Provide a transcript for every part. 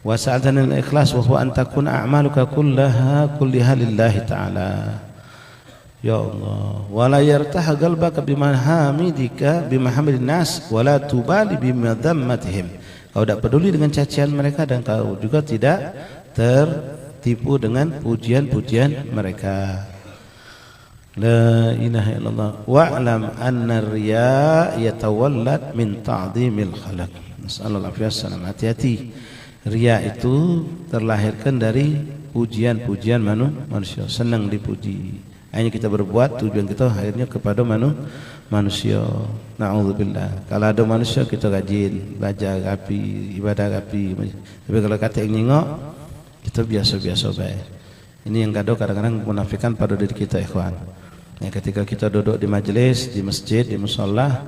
Wa sa'adana al-ikhlas wa huwa an takuna a'maluka kullaha lillahi ta'ala. Ya Allah, wa la yartaha qalbaka bimahamidika bimahamidin nas wa la tubali bimadhammatihim. Kau tidak peduli dengan cacian mereka dan kau juga tidak tertipu dengan pujian-pujian mereka. La ilaha illallah. Wa'lam anna riya yatawallad min ta'zimil khalaq. Nasallallahu alaihi wasallam. Hati-hati. Riya itu terlahirkan dari pujian-pujian manusia, senang dipuji. Hanya kita berbuat, tujuan kita akhirnya kepada manusia. Na'udzubillah. Kalau ada manusia kita rajin belajar rapi, ibadah rapi. Tapi kalau kata yang nyengok, kita biasa-biasa baik. Ini yang kadang-kadang menafikan pada diri kita, ikhwan. Ya, ketika kita duduk di majelis, di masjid, di musholla,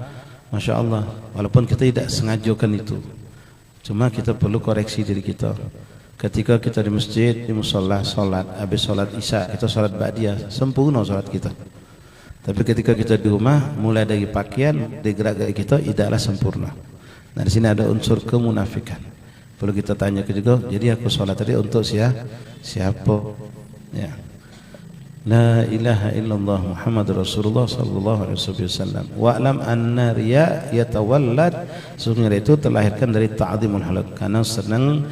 masya Allah, walaupun kita tidak sengajakan itu, cuma kita perlu koreksi diri kita. Ketika kita di masjid, di musholla, sholat, habis sholat isya, kita sholat ba'diyah, sempurna sholat kita. Tapi ketika kita di rumah, mulai dari pakaian, dari gerak-gerik kita, tidaklah sempurna. Nah, di sini ada unsur kemunafikan. Perlu kita tanya juga, jadi aku sholat tadi untuk siapa? Ya. La ilaha illallah Muhammad Rasulullah sallallahu alaihi wasallam. Wa'lam anna riya yatawallad, sesungguhnya itu terlahirkan dari ta'zimul khalq, karena senang.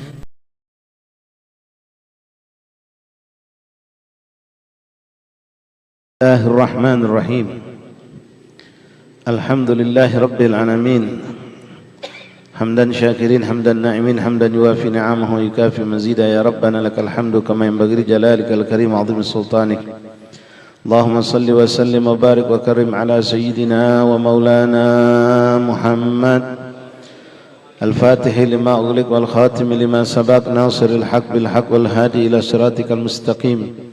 Bismillahirrahmanirrahim. Alhamdulillahi rabbil alamin. Hamdan syakirin, hamdan na'imin, hamdan yuwafi ni'amahu wa yukafi mazida. Ya Rabbana lakal hamdu kama yanbaghi li jalalikal karim wa 'azimi sultanik. Allahumma salli wa sallim wa barik wa karim ala sayyidina wa maulana Muhammad al-Fatih lima ughliq wal khatim lima sabaq nasiril haq bil haq wal hadi ila siratikal mustaqim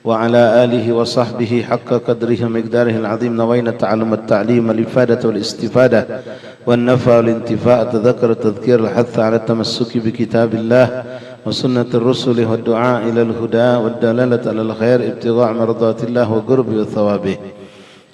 wa ala alihi wa sahbihi haqqa qadrihi wa miqdarihi al-'azim. Nawayna ta'allum at-ta'lim wal-ifadata wal-istifada wan-nafa wal-intifa' tadhakkar tadhkir al-hath 'ala at-tamassuki bi kitabillah wa sunnatir rusuli wa du'a ila al-huda wa dalalata 'ala al-khair ibtigha' mardatillah wa qurbi wa thawabih.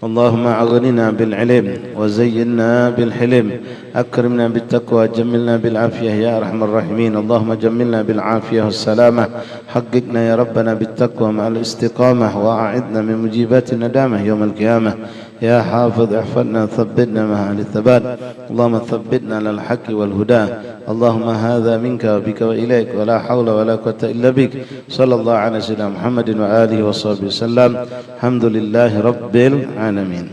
Allahumma aghnina bil ilm wa zayyinna bil hilm, akrimna bit taqwa, jammilna bil afiyah ya arhamar rahimin. Allahumma jammilna bil afiyah was salamah, haqiqna ya rabbana bit taqwa ma'al istiqamah, wa a'idna min mujibati nadamah yawm al qiyamah. Ya Hafidh ihfadna thabbitna ma'al thabat. Allahumma thabbitna lal haqqi wal huda. Allahumma hadha minka wa bika wa ilaik, wa la hawla wa la quwwata illa bik. Sallallahu ala sayyidina Muhammadin wa alihi wa sahbihi wasallam. Alhamdulillahi rabbil alamin.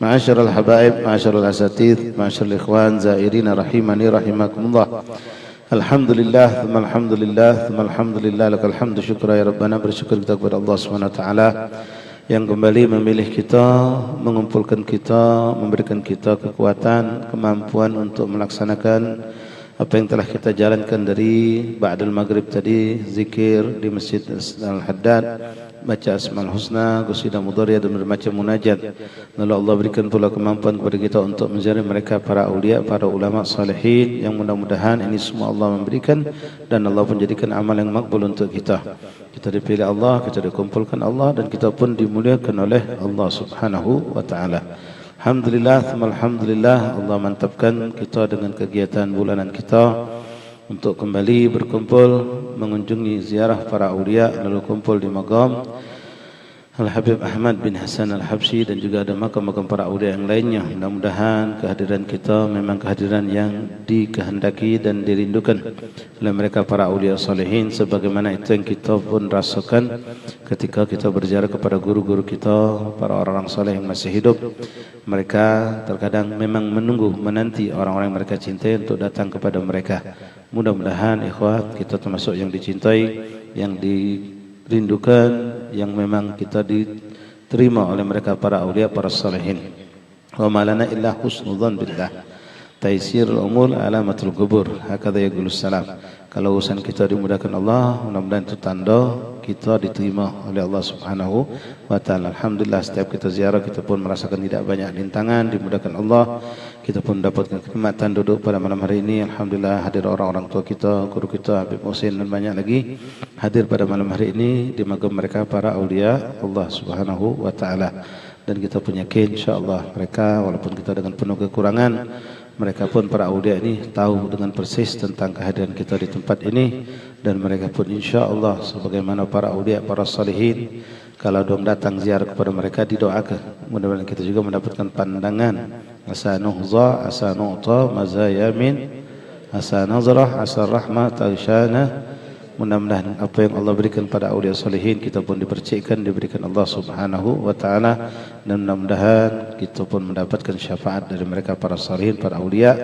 Ma'asyiral habaib, ma'asyiral asatidz, ma'asyiral ikhwan zairina rahimani rahimakumullah. Alhamdulillah, thumma alhamdulillah, thumma alhamdulillah, lakal hamdu syukra ya Rabbana. Bersyukur kita kepada Allah Subhanahu wa taala yang kembali memilih kita, mengumpulkan kita, memberikan kita kekuatan, kemampuan untuk melaksanakan apa yang telah kita jalankan dari ba'dal maghrib tadi, zikir di Masjid Al-Haddad, baca Asmaul Husna, qasidah mudhariyah dan bermacam munajat. Lalu Allah berikan pula kemampuan kepada kita untuk menziarah mereka para aulia, para ulama salihin, yang mudah-mudahan ini semua Allah memberikan dan Allah pun jadikan amal yang makbul untuk kita. Kita dipilih Allah, kita dikumpulkan Allah, dan kita pun dimuliakan oleh Allah Subhanahu wa taala. Alhamdulillah, alhamdulillah, Allah mantapkan kita dengan kegiatan bulanan kita untuk kembali berkumpul mengunjungi ziarah para aulia, lalu kumpul di Maqam Al-Habib Ahmad bin Hasan Al-Habsyi, dan juga ada makam-makam para aulia yang lainnya. Mudah-mudahan kehadiran kita memang kehadiran yang dikehendaki dan dirindukan oleh mereka para aulia salihin, sebagaimana itu yang kita pun rasakan ketika kita berziarah kepada guru-guru kita, para orang-orang saleh yang masih hidup. Mereka terkadang memang menanti orang-orang yang mereka cintai untuk datang kepada mereka. Mudah-mudahan ikhwat kita termasuk yang dicintai, yang dirindukan, yang memang kita diterima oleh mereka para aulia, para salihin. Wa ma lana illa husnudzan billah. Taisirul umur alamatul qubur. Hakadha yaqulus salam. Kalau urusan kita dimudahkan Allah, mudah-mudahan itu tanda kita diterima oleh Allah Subhanahu wa taala. Alhamdulillah, setiap kita ziarah kita pun merasakan tidak banyak rintangan, dimudahkan Allah. Kita pun dapatkan kenikmatan duduk pada malam hari ini. Alhamdulillah, hadir orang-orang tua kita, guru kita Habib Muhsin, dan banyak lagi hadir pada malam hari ini di magam mereka para aulia Allah Subhanahu wa taala. Dan kita pun yakin insyaallah mereka walaupun kita dengan penuh kekurangan, mereka pun para aulia ini tahu dengan persis tentang kehadiran kita di tempat ini, dan mereka pun insya Allah sebagaimana para aulia, para salihin, kalau dong datang ziarah kepada mereka didoakan. Mudah-mudahan kita juga mendapatkan pandangan asa nuhza, asa nu'ta, mazayamin, asa nazrah, asa rahmat, taghsyana. Mudah-mudahan apa yang Allah berikan pada aulia salihin kita pun dipercikkan, diberikan Allah Subhanahu wa taala, dan mudah-mudahan kita pun mendapatkan syafaat dari mereka para salihin, para aulia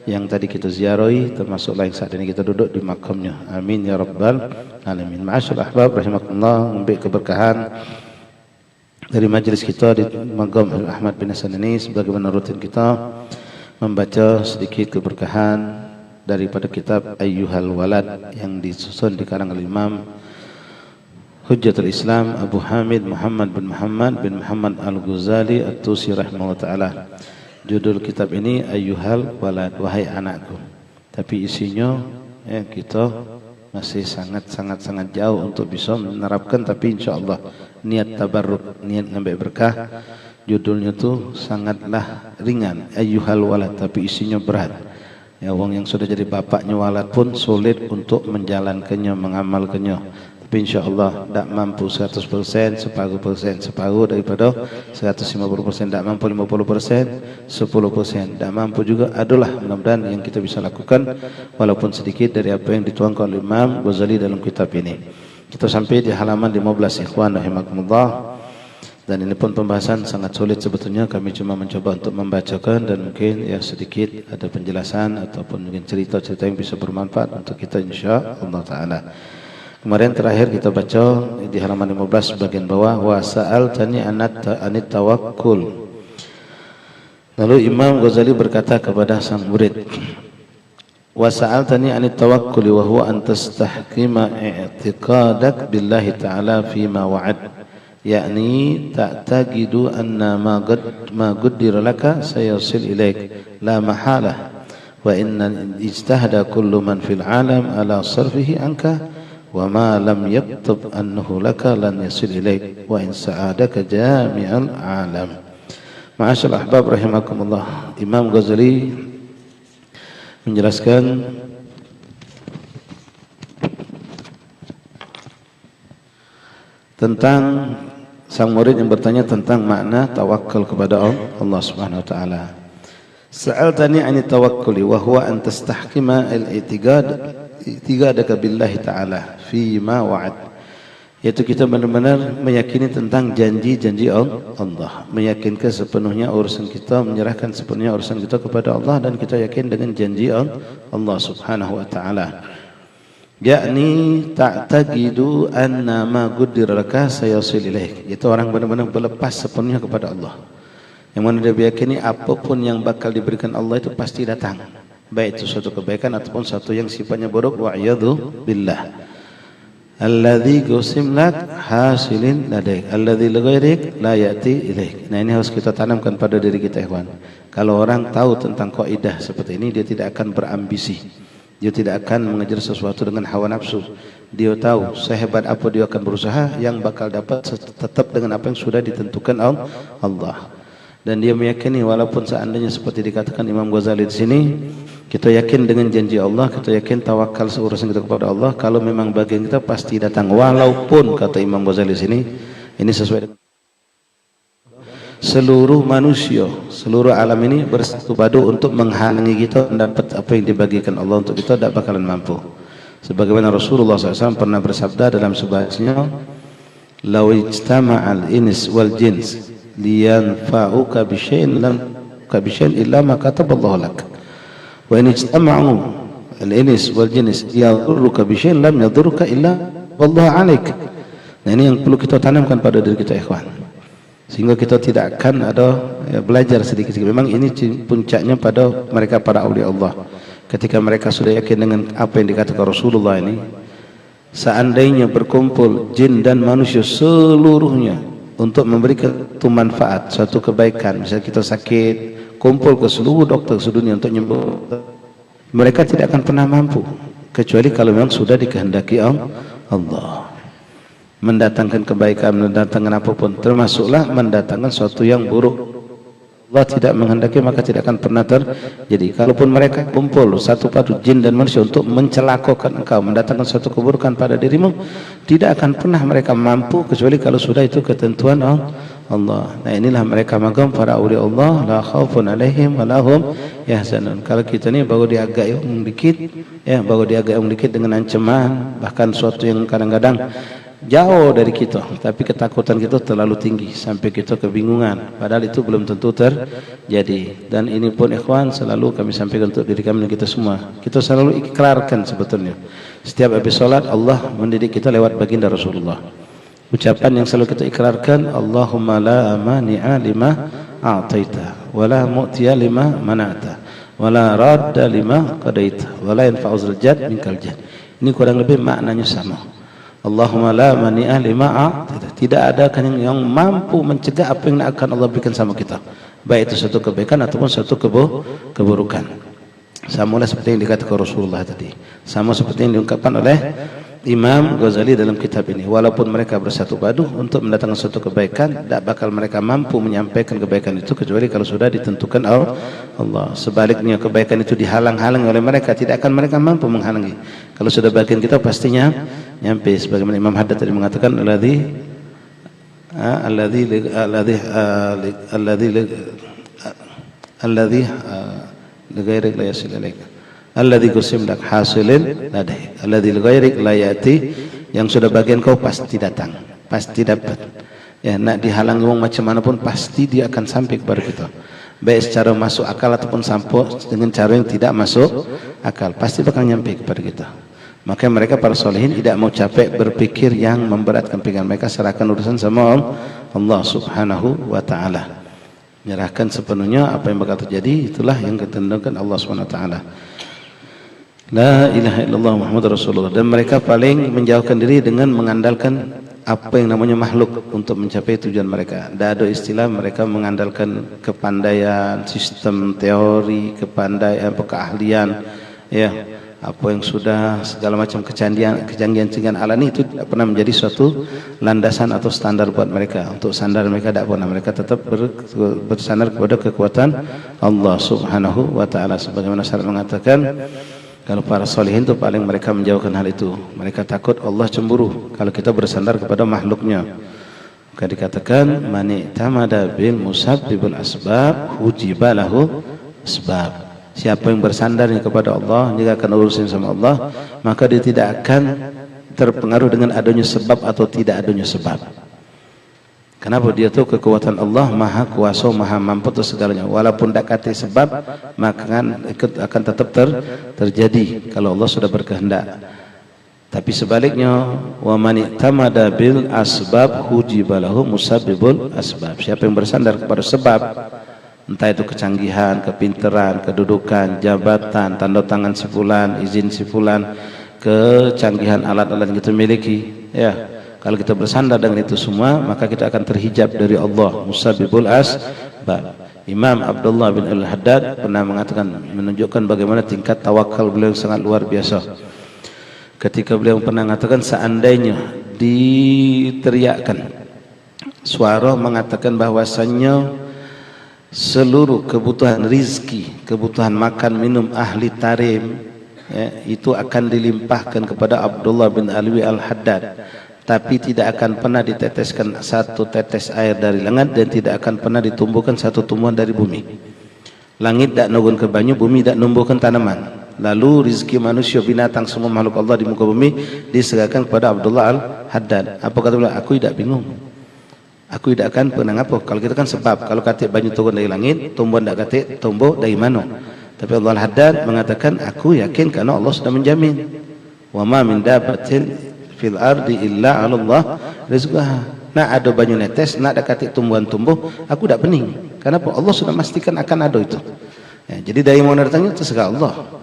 yang tadi kita ziarahi, termasuk yang saat ini kita duduk di makamnya. Amin ya rabbal alamin. Ma'asyiral ahbab rahimakumullah, mengambil keberkahan dari majlis kita di Magam Ahmad bin Hasan ini sebagaimana rutin kita membaca sedikit keberkahan daripada kitab Ayyuhal Walad yang disusun di karangan Imam Hujjatul Islam Abu Hamid Muhammad bin Muhammad Al-Ghazali At-Tusi rahimahullah ta'ala. Judul kitab ini Ayyuhal Walad, wahai anakku. Tapi isinya kita masih sangat jauh untuk bisa menerapkan, tapi insyaAllah niat tabarruk, niat ngambil berkah. Judulnya tu sangatlah ringan, Ayyuhal Walad, tapi isinya berat. Ya, wong yang sudah jadi bapaknya walad pun sulit untuk menjalankannya, mengamalkannya. Tapi insyaAllah tak mampu 100%, separuh daripada 150%, tak mampu 50%, 10%, tak mampu juga adalah. Mudah-mudahan yang kita bisa lakukan walaupun sedikit dari apa yang dituangkan oleh Imam Ghazali dalam kitab ini. Kita sampai di halaman 15, ikhwan rahimakumullah. Dan ini pun pembahasan sangat sulit sebetulnya, kami cuma mencoba untuk membacakan dan mungkin ya sedikit ada penjelasan ataupun mungkin cerita-cerita yang bisa bermanfaat untuk kita insya-Allah taala. Kemarin terakhir kita baca di halaman 15 bagian bawah, wa sa'altani anit tawakkul. Lalu Imam Ghazali berkata kepada sang murid, wa sa'altani anit tawakkul wa huwa an tastahkima i'tiqadak billahi ta'ala fima wa'ad. yakni ta'taqidu anna ma qaddara laka sayasil ilaik la mahalah wa inna ijtahada kullu man fil alam ala sarfihi anka wa ma lam yaktub annahu laka lan yasil ilaik wa in sa'adaka jami'al alam. Ma'asyal ahbab rahimakumullah, Imam Ghazali menjelaskan tentang sang murid yang bertanya tentang makna tawakal kepada Allah Subhanahu wa taala. Sa'altani 'ani tawakkuli wa huwa an tastahkima al-i'tiqadaka billahi ta'ala fi ma wa'ad. Yaitu kita benar-benar meyakini tentang janji-janji Allah, meyakinkan sepenuhnya urusan kita, menyerahkan sepenuhnya urusan kita kepada Allah, dan kita yakin dengan janji Allah Subhanahu wa taala. Yakni ta'taqidu anna ma qaddara laka sayasil ilaik. Itu orang benar-benar berlepas sepenuhnya kepada Allah, yang mana dia meyakini apapun yang bakal diberikan Allah itu pasti datang, baik itu suatu kebaikan ataupun suatu yang sifatnya buruk. Wa'iyadhu billah. Alladhi qusim lak hasilin ladaik, alladhi ligairik la ya'ti ilaik. Nah, ini harus kita tanamkan pada diri kita, ikhwan. Kalau orang tahu tentang kaidah seperti ini, dia tidak akan berambisi. Dia tidak akan mengejar sesuatu dengan hawa nafsu. Dia tahu sehebat apa dia akan berusaha, yang bakal dapat tetap dengan apa yang sudah ditentukan Allah. Dan dia meyakini walaupun seandainya seperti dikatakan Imam Ghazali di sini, kita yakin dengan janji Allah, kita yakin tawakal seurusan kita kepada Allah, kalau memang bagian kita pasti datang. Walaupun kata Imam Ghazali di sini, ini sesuai dengan seluruh manusia, seluruh alam ini bersatu padu untuk menghalangi kita mendapat apa yang dibagikan Allah untuk kita, tidak bakalan mampu. Sebagaimana Rasulullah SAW pernah bersabda dalam sebuah hadisnya, "Law ijtama'al ins wal jins liyanfa'uka bisyai'in lam kabisyai'in illa ma kataballahu lak. Wa in ijtama'u al ins wal jins yadurruka bisyai'in lam yadurruka illa wallahu 'alaik." Nah, ini yang perlu kita tanamkan pada diri kita, ikhwan, sehingga kita tidak akan ada belajar sedikit-sedikit. Memang ini puncaknya pada mereka para aulia Allah. Ketika mereka sudah yakin dengan apa yang dikatakan Rasulullah ini, seandainya berkumpul jin dan manusia seluruhnya untuk memberikan suatu manfaat, suatu kebaikan, misalnya kita sakit, kumpul ke seluruh dokter sedunia untuk nyembuh, mereka tidak akan pernah mampu, kecuali kalau memang sudah dikehendaki Allah. Mendatangkan kebaikan, mendatangkan apapun, termasuklah mendatangkan sesuatu yang buruk. Allah tidak menghendaki maka tidak akan pernah terjadi. Kalaupun mereka kumpul satu padu jin dan manusia untuk mencelakakan engkau, mendatangkan suatu keburukan pada dirimu, tidak akan pernah mereka mampu kecuali kalau sudah itu ketentuan Allah. Nah, inilah mereka magam para awliya Allah, la khaufun alaihim wa lahum yahzanun. Kalau kita ni baru diagak dikit, baru diagak dikit dengan ancaman, bahkan suatu yang kadang-kadang jauh dari kita, tapi ketakutan kita terlalu tinggi sampai kita kebingungan, padahal itu belum tentu terjadi. Dan ini pun ikhwan selalu kami sampaikan untuk diri kami dan kita semua, kita selalu ikrarkan sebetulnya setiap habis salat Allah mendidik kita lewat baginda Rasulullah. Ucapan yang selalu kita ikrarkan, Allahumma la mani'a lima a'taita wa la mu'tiya lima mana'ta wa la radda lima qadaita wa la yanfa'u jad minkal jad. Ini kurang lebih maknanya sama. Allahumma la mani'ah lima tidak ada yang mampu mencegah apa yang akan Allah berikan sama kita, baik itu satu kebaikan ataupun satu keburukan. Sama seperti yang dikatakan Rasulullah tadi, sama seperti yang diungkapkan oleh Imam Ghazali dalam kitab ini. Walaupun mereka bersatu padu untuk mendatangkan suatu kebaikan, tidak bakal mereka mampu menyampaikan kebaikan itu kecuali kalau sudah ditentukan Allah. Sebaliknya kebaikan itu dihalang-halangi oleh mereka, tidak akan mereka mampu menghalangi. Kalau sudah bagian kita pastinya nyampe. Sebagaimana Imam Haddad tadi mengatakan, alladhi ligairik la yasil ilaika, alladhi kusim lak hasilin ladai, alladhi ligairik la yati, yang sudah bagian kau pasti datang, pasti dapat. Ya, nak dihalangi wong macam mana pun pasti dia akan sampai kepada kita, baik secara masuk akal ataupun sampai dengan cara yang tidak masuk akal, pasti bakal nyampe kepada kita. Maka mereka para solehin tidak mau capek berpikir yang memberatkan pikiran mereka, serahkan urusan sama Allah Subhanahu wa ta'ala, menyerahkan sepenuhnya apa yang bakal terjadi. Itulah yang ketentukan Allah Subhanahu wa ta'ala. La ilaha illallah Muhammad Rasulullah. Dan mereka paling menjauhkan diri dengan mengandalkan apa yang namanya makhluk untuk mencapai tujuan mereka. Tidak ada istilah mereka mengandalkan kepandaian, sistem teori, kepandaian, keahlian, ya, apa yang sudah segala macam kecanggihan alami itu tidak pernah menjadi suatu landasan atau standar buat mereka. Untuk standar mereka tidak pernah, mereka tetap bersandar kepada kekuatan Allah Subhanahu wa ta'ala. Sebagaimana syarat mengatakan, kalau para solehin itu paling mereka menjauhkan hal itu. Mereka takut Allah cemburu kalau kita bersandar kepada makhluknya. Maka dikatakan, mani tamada bil musabbibul asbab hujiba lahu asbab. Siapa yang bersandarnya kepada Allah, dia akan urusin sama Allah, maka dia tidak akan terpengaruh dengan adanya sebab atau tidak adanya sebab. Kenapa? Dia tahu kekuatan Allah maha kuasa, maha mampu atas segalanya. Walaupun tidak kata sebab, maka akan tetap terjadi kalau Allah sudah berkehendak. Tapi sebaliknya, wa man i'tamada bil asbab hujiba lahu musabbibul asbab. Siapa yang bersandar kepada sebab, entah itu kecanggihan, kepinteran, kedudukan, jabatan, tanda tangan si fulan, izin si fulan, kecanggihan alat-alat yang kita miliki, ya, kalau kita bersandar dengan itu semua, maka kita akan terhijab dari Allah, musabbibul asbab. Imam Abdullah bin Al-Haddad pernah mengatakan, menunjukkan bagaimana tingkat tawakal beliau yang sangat luar biasa. Ketika beliau pernah mengatakan, seandainya diteriakkan suara mengatakan bahwasannya seluruh kebutuhan rizki, kebutuhan makan minum ahli tarim, ya, itu akan dilimpahkan kepada Abdullah bin Alwi Al-Haddad, tapi tidak akan pernah diteteskan satu tetes air dari langit dan tidak akan pernah ditumbuhkan satu tumbuhan dari bumi. Langit tak nurun ke banyu, bumi tak numbuhkan tanaman. Lalu rizki manusia, binatang, semua makhluk Allah di muka bumi diserahkan kepada Abdullah Al-Haddad. Apa kata beliau? Aku tidak bingung, aku tidak akan pernah apa. Kalau kita kan sebab, kalau katik banyu turun dari langit, tumbuhan tidak katik tumbuh dari mana. Tapi Allah Al-Haddad mengatakan, aku yakin karena Allah sudah menjamin. Wa ma min dabatin fil ardi illa 'ala Allah rizqaha. Nak ada banyu netes, nak ada katik tumbuhan tumbuh, aku tidak pening. Kenapa? Allah sudah memastikan akan ada itu. Ya, jadi dari mana datangnya terserah Allah.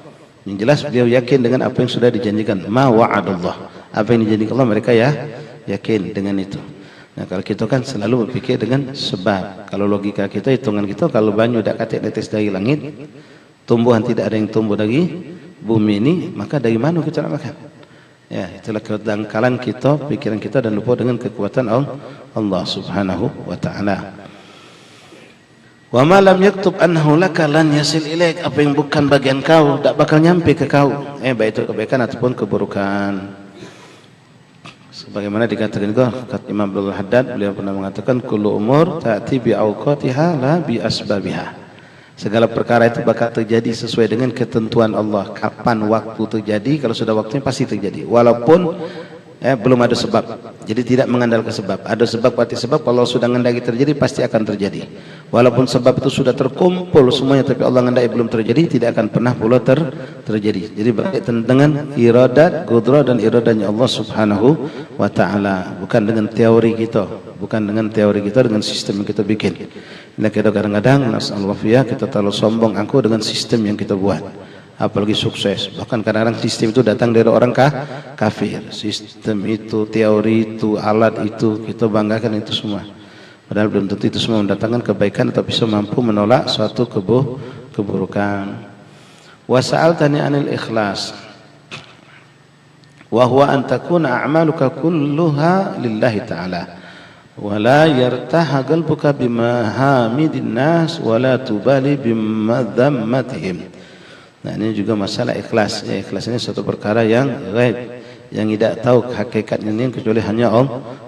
Yang jelas beliau yakin dengan apa yang sudah dijanjikan. Ma wa'adallah. Apa yang dijanjikan Allah, mereka ya yakin dengan itu. Nah, kalau kita kan selalu berpikir dengan sebab. Kalau logika kita, hitungan kita, kalau banyu tidak katik netes dari langit, tumbuhan tidak ada yang tumbuh dari bumi ini, maka dari mana kita nak makan? Ya, itulah kedangkalan kita, pikiran kita, dan lupa dengan kekuatan Allah Subhanahu wa ta'ala. Wa ma lam yaktub annahu laka lan yasil ilaik, apa yang bukan bagian kau tak bakal nyampe ke kau, baik itu kebaikan ataupun keburukan. Sebagaimana dikatakan juga kata Imam Abdul Haddad, beliau pernah mengatakan kullu umur ta'ti bi awqatiha la bi asbabiha. Segala perkara itu bakal terjadi sesuai dengan ketentuan Allah. Kapan waktu terjadi, kalau sudah waktunya pasti terjadi. Walaupun belum ada sebab. Jadi tidak mengandalkan sebab. Ada sebab pasti sebab, kalau sudah menghendaki terjadi pasti akan terjadi. Walaupun sebab itu sudah terkumpul semuanya, tapi Allah menghendaki belum terjadi, tidak akan pernah pula terjadi. Jadi berkaitan dengan iradat, qudrah dan iradanya Allah Subhanahu wa taala, bukan dengan teori kita, dengan sistem yang kita bikin. Nah, kita kadang-kadang nasallahu fiya, kita terlalu sombong angkuh dengan sistem yang kita buat. Apalagi sukses, bahkan kadang-kadang sistem itu datang dari orang kafir. Sistem itu, teori itu, alat itu, kita banggakan itu semua, padahal belum tentu itu semua mendatangkan kebaikan atau bisa mampu menolak suatu keburukan. Wa sa'altani 'anil ikhlas wa huwa an takuna a'maluka kulluha lillahi ta'ala wa la yartaha qalbuka bimahamidin nas wa la tubali bimadhammatihim. Nah, ini juga masalah ikhlas. Ikhlas ini suatu perkara yang ghaib, yang tidak tahu hakikatnya ini kecuali hanya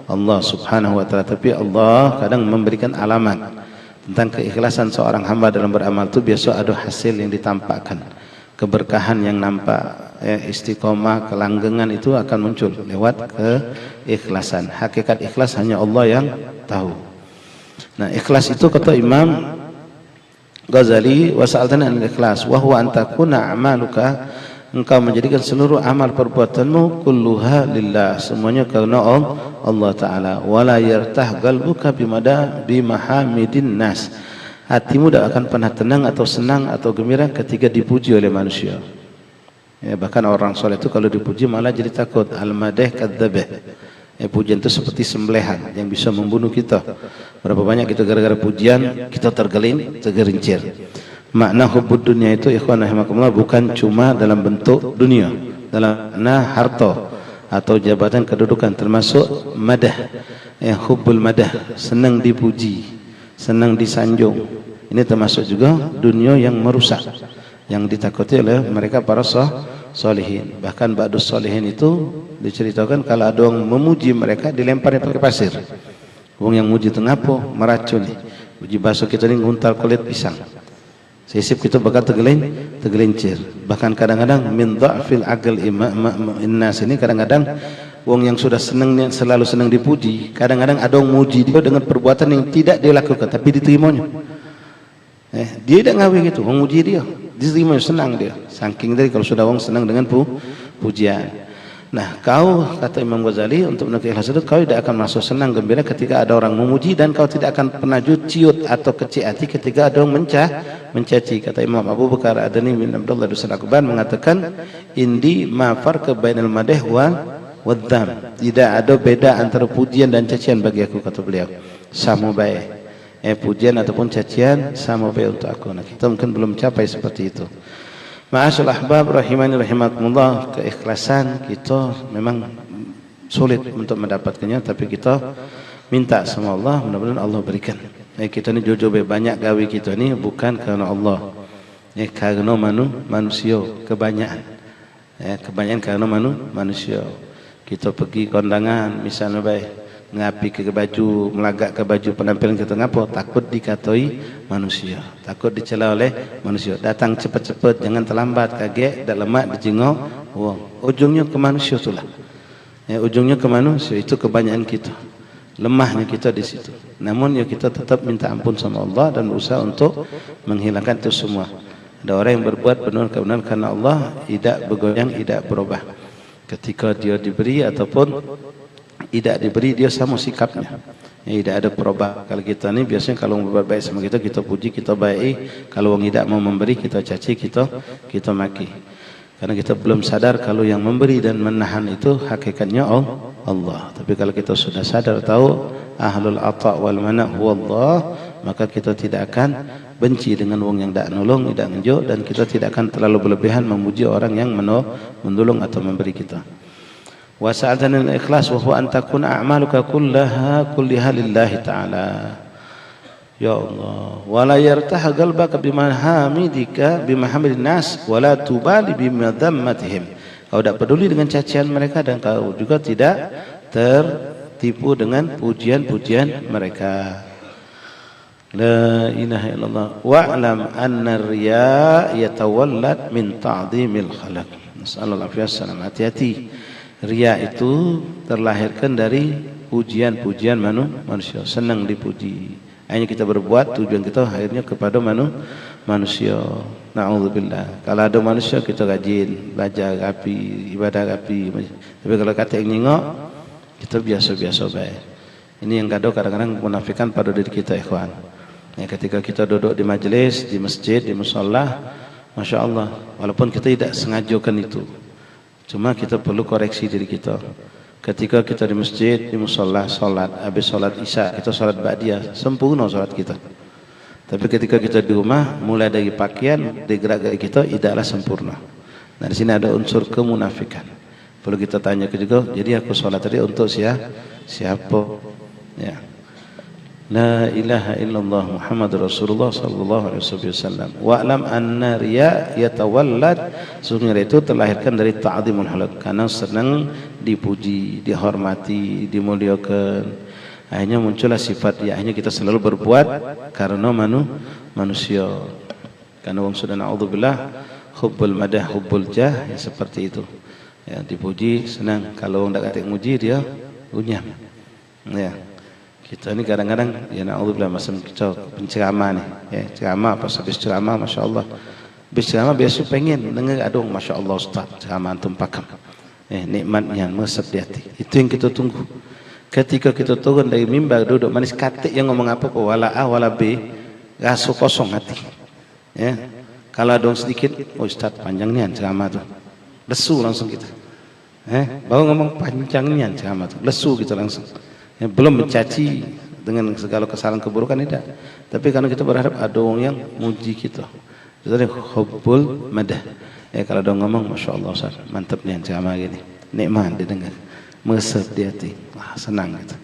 Allah Subhanahu wa taala. Tapi Allah kadang memberikan alamat tentang keikhlasan seorang hamba dalam beramal itu. Biasa ada hasil yang ditampakkan, keberkahan yang nampak, istiqomah, kelanggengan itu akan muncul lewat keikhlasan. Hakikat ikhlas hanya Allah yang tahu. Nah, ikhlas itu kata Imam Ghazali, wasa'altana anil ikhlas wa huwa an takuna a'maluka, engkau menjadikan seluruh amal perbuatanmu kulluha lillah, semuanya karena Allah taala. Wala yartah qalbuka bimahamidin nas, hatimu tidak akan pernah tenang atau senang atau gembira ketika dipuji oleh manusia. Bahkan orang soleh itu kalau dipuji malah jadi takut. Al-madih kadzabah, pujian itu seperti sembelihan yang bisa membunuh kita. Berapa banyak kita gara-gara pujian kita tergelincir. Makna hubbud dunia itu ikhwan rahimakumullah bukan cuma dalam bentuk dunia, dalam harta atau jabatan kedudukan, termasuk madah, hubbul madah, senang dipuji, senang disanjung. Ini termasuk juga dunia yang merusak, yang ditakuti oleh mereka para salihin. Bahkan ba'dus salihin itu diceritakan kalau ada orang memuji mereka dilemparnya pakai pasir. Wong yang muji itu ngapo? Meracuni. Puji bahasa kita ini nguntal kulit pisang. Sisip kita bakal tergelincir. Bahkan kadang-kadang min dha'fil aql innas ini, kadang-kadang wong yang sudah selalu senang dipuji, kadang-kadang ada orang muji dia dengan perbuatan yang tidak dia lakukan tapi diterimanya. Dia tidak ngawi gitu, wong muji dia, diterima, senang dia. Saking dari kalau sudah wong senang dengan pujian. Nah, kau kata Imam Ghazali untuk menuju ikhlas itu kau tidak akan masuk senang gembira ketika ada orang memuji, dan kau tidak akan pernah ciut atau kecil hati ketika ada orang mencaci. Kata Imam Abu Bakar Adani bin Abdullah Dusan Akbar mengatakan, indi ma farqa bainal madh wadzam, tidak ada beda antara pujian dan cacian bagi aku, kata beliau. Sama baik. Pujian ataupun cacian sama baik untuk aku. Nah, kita mungkin belum capai seperti itu. Ma'asyul ahbab rahimani rahimakumullah, keikhlasan kita memang sulit untuk mendapatkannya, tapi kita minta sama Allah, mudah-mudahan Allah berikan. Kita ini jujur banyak gawe kita ini bukan karena Allah, karena manusia kebanyakan. Kebanyakan karena manusia. Kita pergi kondangan misalnya baik, ngapi ke baju, melagak ke baju penampilan kita, ngapo? Takut dikatai manusia, takut dicela oleh manusia. Datang cepat-cepat, jangan terlambat, kaget, dah lemak, dijengok. Ujungnya ke manusia itulah. Ujungnya ke manusia, itu kebanyakan kita. Lemahnya kita di situ. Namun ya kita tetap minta ampun sama Allah dan berusaha untuk menghilangkan itu semua. Ada orang yang berbuat benar-benar karena Allah, tidak bergoyang, tidak berubah. Ketika dia diberi ataupun tidak diberi, dia sama sikapnya, tidak ada perubahan. Kalau kita ni biasanya kalau berbuat baik sama kita, kita puji, kita baik. Kalau orang tidak mau memberi, kita caci, kita maki. Karena kita belum sadar kalau yang memberi dan menahan itu hakikatnya Allah. Tapi kalau kita sudah sadar, tahu ahlul ata' wal mana' huwa Allah, maka kita tidak akan benci dengan orang yang tidak nolong, tidak ngejo, dan kita tidak akan terlalu berlebihan memuji orang yang menolong atau memberi kita. Wa sa'altana al-ikhlas wa huwa an takuna a'maluka kulliha lillahi ta'ala. Ya Allah, wala yartah qalbaka bimahamidika bimahamidin nas wala tubali bimadammatihim. Kau tidak peduli dengan cacian mereka dan kau juga tidak tertipu dengan pujian-pujian mereka. La ilaha illallah. Wa'lam anna riya yatawallad min ta'dhimil khalaq. Nasallallahu alaihi wasallam. Hati-hati. Riya itu terlahirkan dari pujian-pujian manusia, senang dipuji. Akhirnya kita berbuat, tujuan kita akhirnya kepada manusia. Na'udzubillah. Kalau ada manusia kita rajin belajar rapi, ibadah rapi. Tapi kalau kata yang nyengok, kita biasa-biasa baik. Ini yang kadang-kadang menafikan pada diri kita, ikhwan. Ya, ketika kita duduk di majelis, di masjid, di musholla, masya Allah, walaupun kita tidak sengajakan itu, cuma kita perlu koreksi diri kita. Ketika kita di masjid, di musholla, sholat, habis sholat isya, kita sholat ba'diyah, sempurna sholat kita. Tapi ketika kita di rumah, mulai dari pakaian, dari gerak-gerik kita, tidaklah sempurna. Nah, di sini ada unsur kemunafikan. Perlu kita tanya juga, jadi aku sholat tadi untuk siapa? Ya. La ilaha illallah Muhammadur Rasulullah sallallahu alaihi wasallam. Wa'lam anna riya yatawallad, sesungguhnya itu terlahirkan dari ta'zimul khalq, karena senang dipuji, dihormati, dimuliakan. Akhirnya muncullah sifat riya. Akhirnya kita selalu berbuat karena manusia. Karena wong sudah na'udzubillah hubbul madah hubbul jah, ya seperti itu. Ya, dipuji senang, kalau wong dak katek muji dia unyam. Ya. Kita ini kadang-kadang ya na'udzubillah macam kita penceramah nih, ya ceramah pas habis ceramah masya Allah, habis ceramah biasa pengen dengar adung masya Allah Ustaz ceramah antum pakam, nikmatnya meresap di hati. Itu yang kita tunggu. Ketika kita turun dari mimbar duduk manis katik yang ngomong apa wala A wala B, rasa kosong hati. Ya kalau adung sedikit, oh Ustaz panjangnya ceramah tuh, lesu langsung kita. Baru ngomong panjangnya ceramah tuh, lesu kita langsung. Ya, belum mencaci dengan segala kesalahan keburukan tidak, tapi karena kita berharap ada orang yang muji kita. Itu tadi hubbul madah. Ya kalau ada ngomong masya Allah Ustaz, mantap nih ceramah gini, nikmat didengar, meresap di hati, wah senang gitu.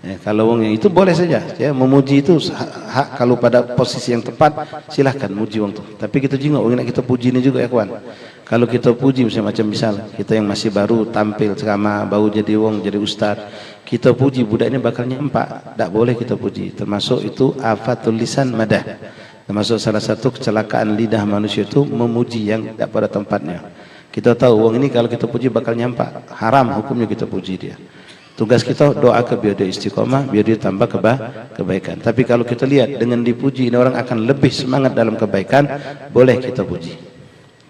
Ya, kalau orang yang itu boleh saja, ya memuji itu hak, kalau pada posisi yang tepat silahkan muji orang itu. Tapi kita juga orang yang kita puji ini juga ya kawan. Kalau kita puji misalnya macam misal kita yang masih baru tampil ceramah, baru jadi wong, jadi ustaz, kita puji budak ini bakal nyempak, tak boleh kita puji. Termasuk itu afatul lisan madah. Termasuk salah satu kecelakaan lidah manusia itu memuji yang tak pada tempatnya. Kita tahu wong ini kalau kita puji bakal nyempak, haram hukumnya kita puji dia. Tugas kita doa ke biar dia istiqomah, biar dia tambah kebaikan. Tapi kalau kita lihat dengan dipuji ini orang akan lebih semangat dalam kebaikan, boleh kita puji.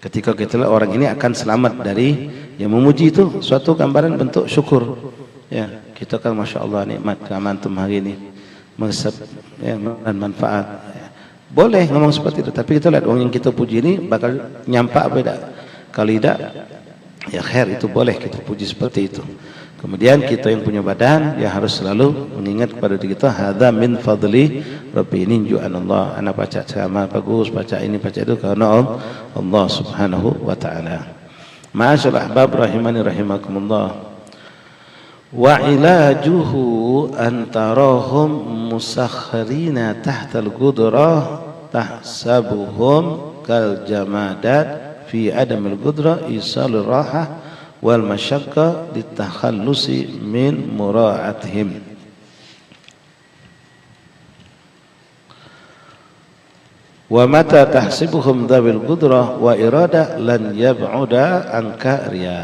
Ketika kita lihat orang ini akan selamat dari yang memuji itu suatu gambaran bentuk syukur. Ya, kita kan masya Allah nikmat keamantum hari ini meresap ya, dan manfaat. Ya. Boleh ngomong seperti itu, tapi kita lihat orang yang kita puji ini bakal nyampak apa tidak. Kalau tidak, ya khair itu boleh kita puji seperti itu. Kemudian kita yang punya badan ya harus selalu mengingat kepada diri kita, hadza min fadli rabbi, ini ju'an Allah. Anak baca ceramah bagus, baca ini baca itu karena Allah Subhanahu wa taala. Ma'asyiral ahbab rahimani rahimakumullah. Wa ilajuhu antarahum musakhirina tahtal qudrah tahsabuhum kal jamadat fi adamil qudrah isalur rahah wal masyaqqa litakhallusi min mura'atihim. Wa mata tahsibuhum dhabil qudrah wa irada lan yab'uda anka riya.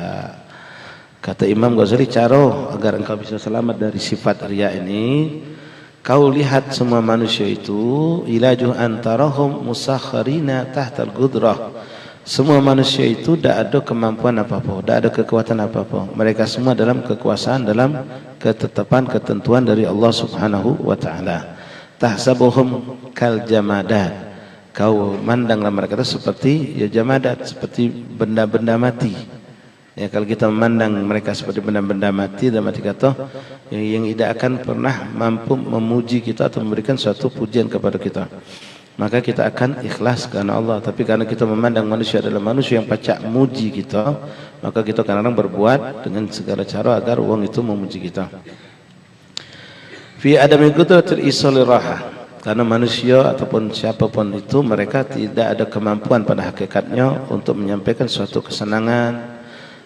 Kata Imam Ghazali, cara agar engkau bisa selamat dari sifat riya ini, kau lihat semua manusia itu ilajuh antarahum musakhirina tahtal qudrah. Semua manusia itu tidak ada kemampuan apa-apa, tidak ada kekuatan apa-apa. Mereka semua dalam kekuasaan, dalam ketetapan, ketentuan dari Allah Subhanahu wa taala. Tahsabuhum kal jamadat. Kau mandanglah mereka itu seperti ya jamadat, seperti benda-benda mati. Ya, kalau kita memandang mereka seperti benda-benda mati, dalam arti kata yang tidak akan pernah mampu memuji kita atau memberikan suatu pujian kepada kita, maka kita akan ikhlas karena Allah. Tapi karena kita memandang manusia adalah manusia yang pacak muji kita, maka kita kadang-kadang berbuat dengan segala cara agar orang itu memuji kita. Fi adami qudratil isalil rahah. Karena manusia ataupun siapapun itu, mereka tidak ada kemampuan pada hakikatnya untuk menyampaikan suatu kesenangan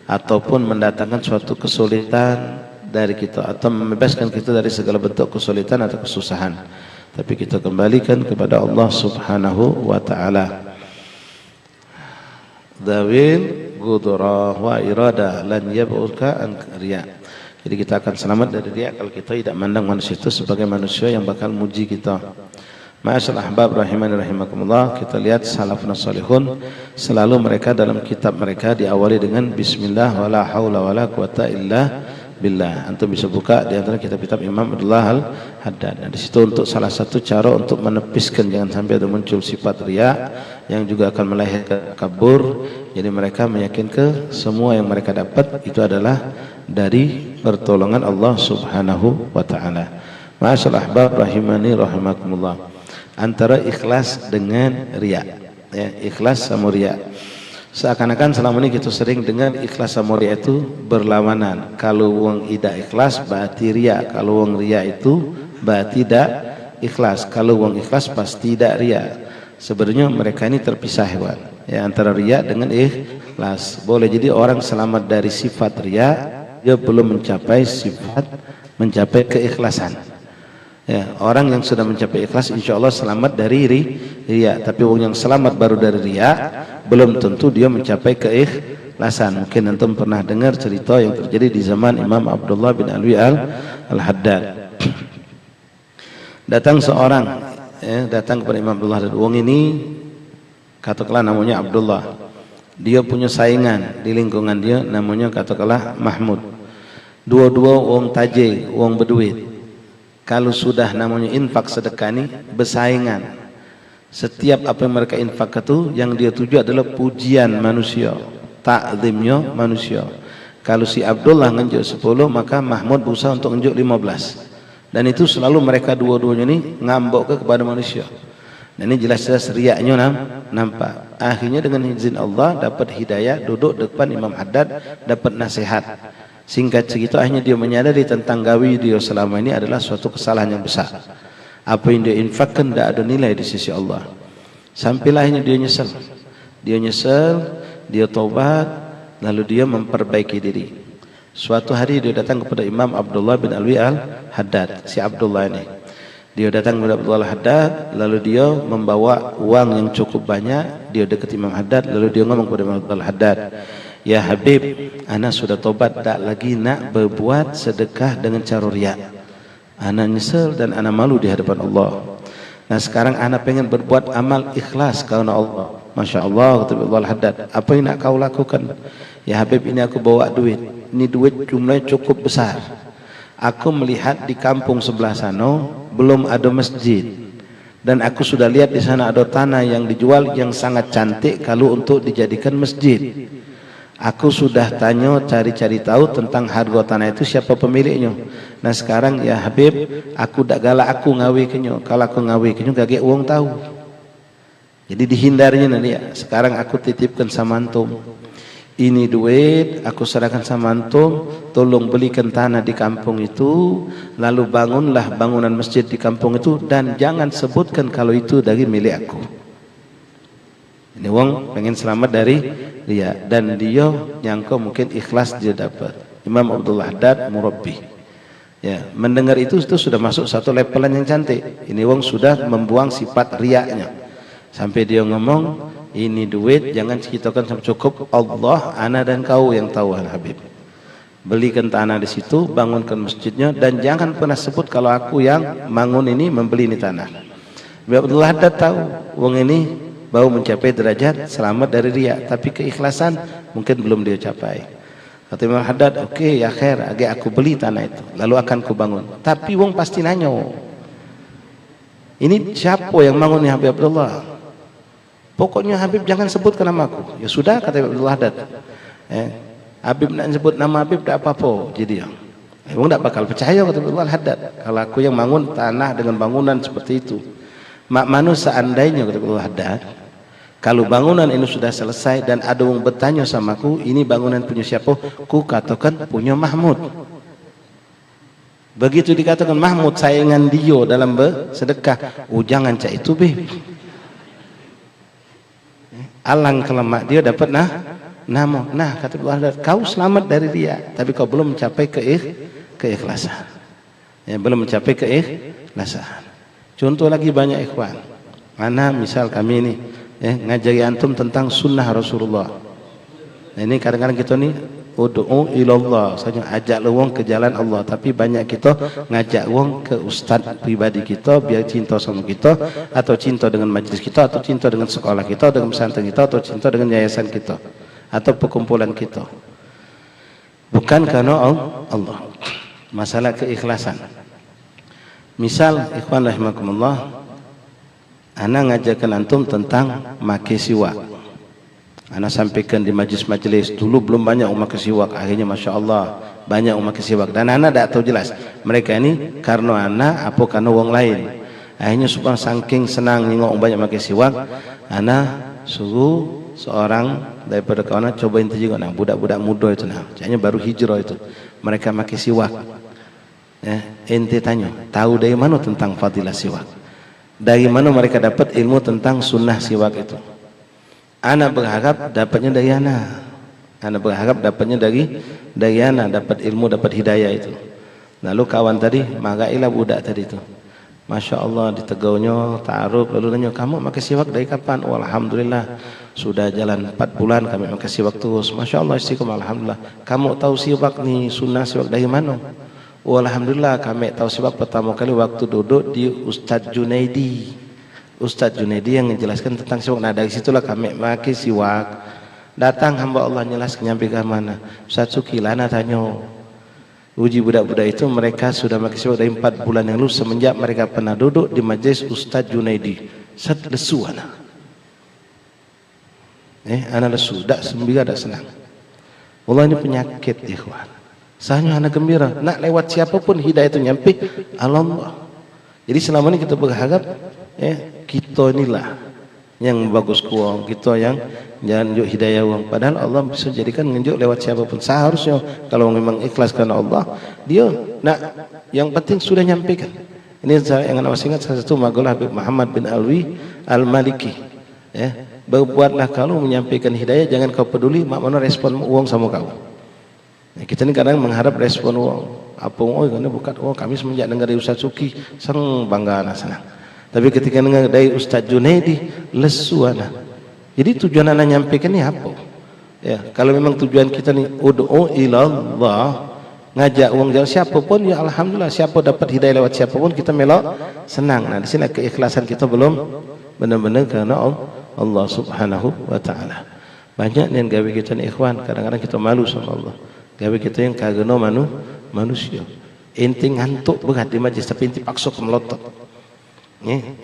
ataupun mendatangkan suatu kesulitan dari kita, atau membebaskan kita dari segala bentuk kesulitan atau kesusahan. Tapi kita kembalikan kepada Allah Subhanahu wa ta'ala. Dawil gudurah wa irada lan yab'ulka an riya. Jadi kita akan selamat dari riya kalau kita tidak mandang manusia itu sebagai manusia yang bakal muji kita. Ma'asyarul ahbab rahimani rahimakumullah, kita lihat salafun salihun selalu mereka dalam kitab mereka diawali dengan bismillah wala haula wala quwata illa billah. Antum bisa buka di antara kitab-kitab Imam Abdullah Al-Haddad. Nah, di situ untuk salah satu cara untuk menepiskan jangan sampai ada muncul sifat riya yang juga akan melahirkan kabur. Jadi mereka meyakinkan semua yang mereka dapat itu adalah dari pertolongan Allah Subhanahu wa ta'ala. Ma'asyarul ahbab rahimani rahimakumullah, antara ikhlas dengan riya, ya, ikhlas sama riya. Seakan-akan selama ini kita sering dengar ikhlas sama riya itu berlawanan. Kalau wong tidak ikhlas berarti riya, kalau wong riya itu berarti tidak ikhlas. Kalau wong ikhlas pasti tidak riya. Sebenarnya mereka ini terpisah, hewan, ya, antara riya dengan ikhlas. Boleh jadi orang selamat dari sifat riya, dia belum mencapai keikhlasan. Ya, orang yang sudah mencapai ikhlas insya Allah selamat dari riya. Tapi orang yang selamat baru dari riya belum tentu dia mencapai keikhlasan. Mungkin antum pernah dengar cerita yang terjadi di zaman Imam Abdullah bin Alwi Al-Haddad. Datang seorang, datang kepada Imam Abdullah Haddad. Wong ini katakanlah namanya Abdullah. Dia punya saingan di lingkungan dia namanya katakanlah Mahmud. Dua-dua wong tajir, wong berduit. Kalau sudah namanya infak sedekah ini bersaingan. Setiap apa yang mereka infak itu yang dia tuju adalah pujian manusia, takzimnya manusia. Kalau si Abdullah ngenjuk 10, maka Mahmud berusaha untuk ngenjuk 15. Dan itu selalu mereka dua-duanya ini ngambok kepada manusia. Dan ini jelas-jelas riaknya nampak. Akhirnya dengan izin Allah dapat hidayah, duduk depan Imam Haddad, dapat nasihat. Singkat cerita akhirnya dia menyadari tentang gawi dia selama ini adalah suatu kesalahan yang besar. Apa yang dia infakkan tidak ada nilai di sisi Allah. Sampailah akhirnya dia nyesal. Dia taubat, lalu dia memperbaiki diri. Suatu hari dia datang kepada Imam Abdullah bin Alwi Al-Haddad, si Abdullah ini. Dia datang kepada Abdullah Al-Haddad, lalu dia membawa uang yang cukup banyak. Dia dekat Imam Haddad, lalu dia ngomong kepada Imam Abdullah Al-Haddad, "Ya Habib, ana sudah tobat, tak lagi nak berbuat sedekah dengan cara riya. Ana nyesal dan ana malu di hadapan Allah. Nah sekarang ana pengen berbuat amal ikhlas karena Allah." Masya Allah, kata Abdullah Al-Haddad, "Apa yang nak kau lakukan?" "Ya Habib, ini aku bawa duit. Ini duit jumlahnya cukup besar. Aku melihat di kampung sebelah sana belum ada masjid. Dan aku sudah lihat di sana ada tanah yang dijual yang sangat cantik kalau untuk dijadikan masjid. Aku sudah tanya, cari-cari tahu tentang harga tanah itu, siapa pemiliknya. Nah sekarang ya Habib, aku tak galak aku ngawikannya. Kalau aku ngawikannya gak uang tahu. Jadi dihindarinya nanti ya. Sekarang aku titipkan sama antum. Ini duit aku serahkan sama antum, tolong belikan tanah di kampung itu, lalu bangunlah bangunan masjid di kampung itu, dan jangan sebutkan kalau itu dari milik aku." Ini wong pengen selamat dari dia, dan dia nyangka mungkin ikhlas dia dapat. Imam Abdullah Haddad murabbi, ya, mendengar itu sudah masuk satu levelan yang cantik. Ini wong sudah membuang sifat riaknya, sampai dia ngomong, "Ini duit jangan ceritakan sampai cukup, Allah, ana dan kau yang tahu Al Habib. Belikan tanah di situ, bangunkan masjidnya, dan jangan pernah sebut kalau aku yang bangun ini membeli ini tanah." Abdullah Haddad tahu wong ini baru mencapai derajat selamat dari riya, tapi keikhlasan mungkin belum dia capai. Kata Imam Haddad, "Oke, ya khair, agak aku beli tanah itu, lalu akan ku bangun." Tapi wong pasti nanya, "Ini siapa yang bangun nih Habib Abdullah? Pokoknya Habib jangan sebutkan nama aku." "Ya sudah," kata Abdullah Haddad. Habib nak sebut nama Habib tak apa-apa. Jadi wong tak bakal percaya, kata Abdullah Haddad, kalau aku yang bangun tanah dengan bangunan seperti itu. Mak manu seandainya, kata Abdullah Haddad, kalau bangunan ini sudah selesai dan ada orang bertanya sama aku, ini bangunan punya siapa? Ku katakan punya Mahmud. Begitu dikatakan Mahmud sayangan Dio dalam bersedekah, oh jangan cak itu be. Alang kelemak dia dapat namo. Nah kata Allah, kau selamat dari dia, tapi kau belum mencapai keikhlasan. Ya, belum mencapai keikhlasan. Contoh lagi banyak ikhwan. Mana misal kami ini ngajari antum tentang sunnah Rasulullah. Nah, ini kadang-kadang kita nih ud'u ilallah, saja ajak wong ke jalan Allah, tapi banyak kita ngajak wong ke ustaz pribadi kita biar cinta sama kita, atau cinta dengan majlis kita, atau cinta dengan sekolah kita, dengan pesantren kita, atau cinta dengan yayasan kita, atau perkumpulan kita. Bukan karena Allah. Masalah keikhlasan. Misal ikhwan rahimakumullah, ana ngajarkan antum tentang make siwak. Ana sampaikan di majlis-majlis, dulu belum banyak umat siwak, akhirnya Masya Allah banyak umat siwak, dan ana tidak tahu jelas mereka ini karena ana apa karena wong lain. Akhirnya supaya saking senang nengok banyak make siwak, ana suruh seorang daripada kawan cobain itu juga, nah budak-budak muda itu, nah kayaknya baru hijrah itu, mereka make siwak. Ente tanya, tahu dari mana tentang fadilah siwak? Dari mana mereka dapat ilmu tentang sunnah siwak itu? Ana berharap dapatnya dari ana. Ana berharap dapatnya dari ana, dapat ilmu, dapat hidayah itu. Lalu kawan tadi marailah budak tadi itu. Masya Allah ditegaunya, ta'aruf, lalu nanya, kamu pakai siwak dari kapan? Oh, alhamdulillah sudah jalan 4 bulan kami pakai siwak terus. Masya Allah istiqomah, alhamdulillah. Kamu tahu siwak nih, sunnah siwak dari mana? Oh, alhamdulillah kami tahu siwak pertama kali waktu duduk di Ustadz Junaidi. Ustadz Junaidi yang menjelaskan tentang siwak. Nah dari situlah kami pakai siwak. Datang hamba Allah njelaskan nyampe ke mana. Ustadz Sukilana tanya, uji budak-budak itu mereka sudah pakai siwak dari 4 bulan yang lalu semenjak mereka pernah duduk di majelis Ustadz Junaidi. Sat lesu anak. Anak lesu, dak sembira, dak senang. Allah ini penyakit ikhwan. Sahnya anak gembira, nak lewat siapapun hidayah itu nyampe Allah. Jadi selama ini kita berharap kita inilah yang bagus kuang, kita yang jangan juk hidayah uang. Padahal Allah bisa jadikan nunjuk lewat siapapun. Seharusnya kalau memang ikhlas karena Allah, dia nak yang penting sudah nyampaikan. Ini saya yang masih ingat salah satu magalah Habib Muhammad bin Alwi Al-Maliki. Berbuatlah kalau menyampaikan hidayah, jangan kau peduli mak mana respon uang sama kau. Kita ini kadang mengharap respon uang. Apa karena bukan kami semenjak dengar dari Ustaz Suki senang bangga anak senang. Tapi ketika dengar dari Ustaz Junaidi lesu anak. Jadi tujuan anak nyampaikan ini apa? Ya, kalau memang tujuan kita ni ud'u ilallah, ngajak uang jalan siapapun, ya alhamdulillah, siapa dapat hidayah lewat siapapun kita melok senang. Nah di sini keikhlasan kita belum benar-benar karena Allah Subhanahu wa taala. Banyak yang gawe kita ni ikhwan, kadang-kadang kita malu sama Allah. Gawe kita yang kageno manusia. Ente ngantuk berat di majlis tapi ente paksa ke melotot.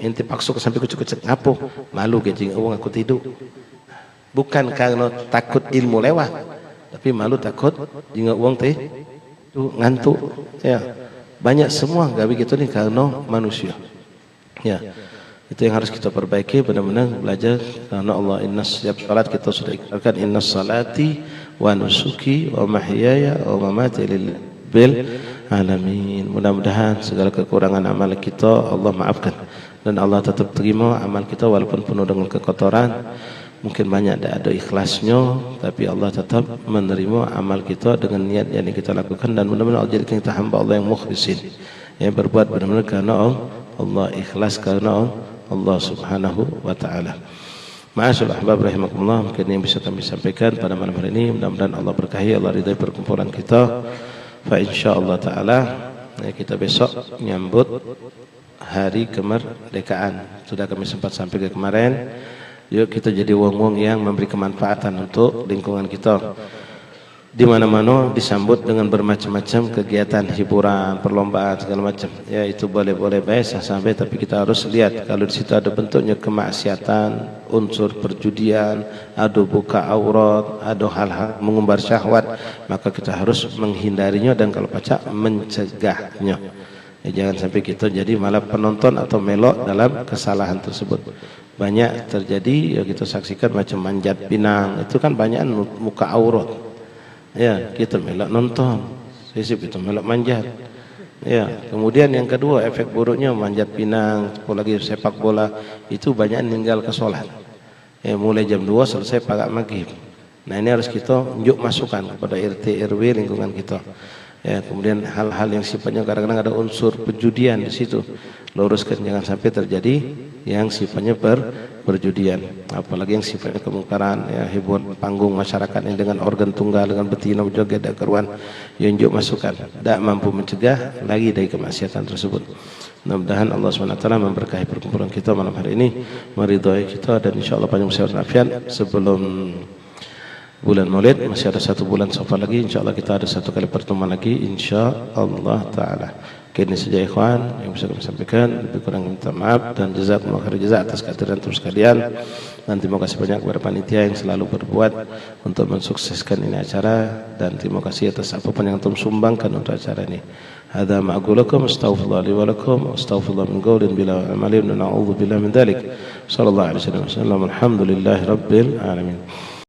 Ente paksa ke sampai kucuk-kucuk ngapo? Malu ke jing aku tidur. Bukan karena takut ilmu lewat, tapi malu takut jing uang teh ngantuk. Ya. Banyak semua gawe kita ni karena manusia. Ya. Itu yang harus kita perbaiki, benar-benar belajar karena Allah. Setiap salat kita sudah ikrarkan innas salati wa nusuki wa mahyaya wa mamati lil alamin. Mudah-mudahan segala kekurangan amal kita Allah maafkan dan Allah tetap terima amal kita walaupun penuh dengan kekotoran. Mungkin banyak ada ikhlasnya, tapi Allah tetap menerima amal kita dengan niat yang kita lakukan, dan mudah-mudahan Allah jadikan kita hamba Allah yang mukhlisin, yang berbuat benar-benar karena Allah, ikhlas karena Allah Subhanahu wa taala. Ma'asyiral ahbab rahimakumullah, mungkin yang bisa kami sampaikan pada malam hari ini. Mudah-mudahan Allah berkahi, Allah ridai perkumpulan kita. Fa insyaallah taala kita besok menyambut hari kemerdekaan. Sudah kami sempat sampaikan kemarin. Yuk kita jadi wong-wong yang memberi kemanfaatan untuk lingkungan kita. Di mana-mana disambut dengan bermacam-macam kegiatan hiburan, perlombaan segala macam. Ya itu boleh-boleh baik sampai, tapi kita harus lihat kalau di situ ada bentuknya kemaksiatan, unsur perjudian, ada buka aurat, ada hal-hal mengumbar syahwat, maka kita harus menghindarinya dan kalau pacak mencegahnya. Ya, jangan sampai kita jadi malah penonton atau melok dalam kesalahan tersebut. Banyak terjadi, ya kita saksikan macam manjat pinang, itu kan banyak muka aurat. Ya, kita melak nonton, sisip itu melak manjat. Ya, kemudian yang kedua efek buruknya manjat pinang, apalagi sepak bola itu banyak meninggal ke sholat. Ya, mulai jam 2 selesai pakai maghrib. Nah ini harus kita unjuk masukan kepada RT RW lingkungan kita. Ya, kemudian hal-hal yang sifatnya kadang-kadang ada unsur perjudian di situ, luruskan jangan sampai terjadi yang sifatnya perjudian, apalagi yang sifatnya kemungkaran, ya hiburan panggung masyarakat yang dengan organ tunggal dengan betina joget dan keruan, yang unjuk masukan, tidak mampu mencegah lagi dari kemaksiatan tersebut. Mudah-mudahan Allah SWT memberkahi perkumpulan kita malam hari ini, meridhai kita, dan insyaallah panjang umur dan afiat. Sebelum bulan Maulid masih ada 1 bulan Safar lagi, insyaallah kita ada 1 kali pertemuan lagi insyaallah taala. Kini saja ikhwan yang bisa kami sampaikan, lebih kurang minta maaf dan jazakumullah khair jazaa atas kehadiran terus sekalian. Dan terima kasih banyak kepada panitia yang selalu berbuat untuk mensukseskan ini acara, dan terima kasih atas apapun yang antum sumbangkan untuk acara ini. Hadza ma aqulu lakum astaghfirullah li wa lakum astaghfirullah min qawlin bila amalin wa na'udzu billahi min dzalik. Sallallahu alaihi wasallam. Alhamdulillahirabbil alamin.